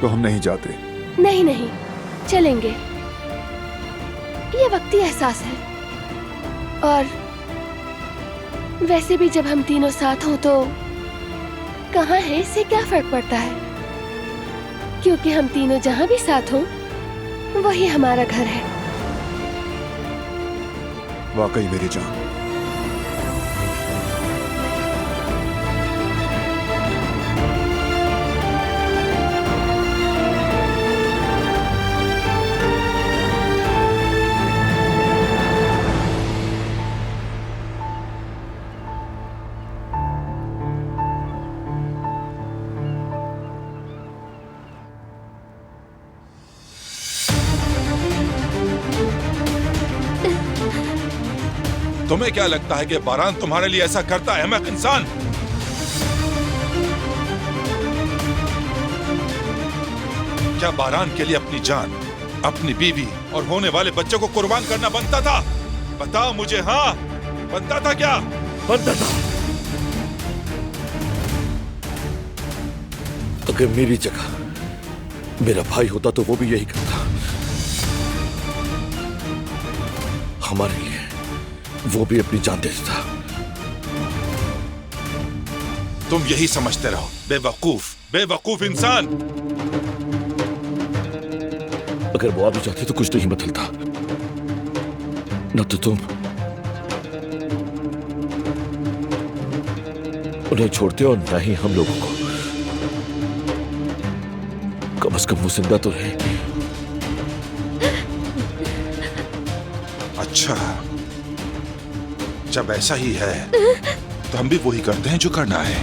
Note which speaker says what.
Speaker 1: तो हम नहीं जाते।
Speaker 2: नहीं नहीं, चलेंगे। ये वक्ती एहसास है। और वैसे भी जब हम तीनों साथ हों तो कहाँ है इससे क्या फर्क पड़ता है, क्योंकि हम तीनों जहाँ भी साथ हों वही हमारा घर है।
Speaker 1: वाकई मेरी जान।
Speaker 3: तुम्हें क्या लगता है कि बारान तुम्हारे लिए ऐसा करता है, अहमक इंसान? क्या बारान के लिए अपनी जान, अपनी बीवी और होने वाले बच्चे को कुर्बान करना बनता था? बताओ मुझे। हाँ, बनता था क्या?
Speaker 4: बनता था। अगर मेरी जगह मेरा भाई होता तो वो भी यही करता। हमारे लिए वो भी अपनी जान दे देता।
Speaker 3: तुम यही समझते रहो, बेवकूफ बेवकूफ इंसान।
Speaker 4: अगर वो आ भी जाते तो कुछ नहीं बदलता। न तो तुम उन्हें छोड़ते और न ही हम लोगों को। कम से कम वो जिंदा तो रहे।
Speaker 3: अच्छा, जब ऐसा ही है तो हम भी वही करते हैं जो करना है।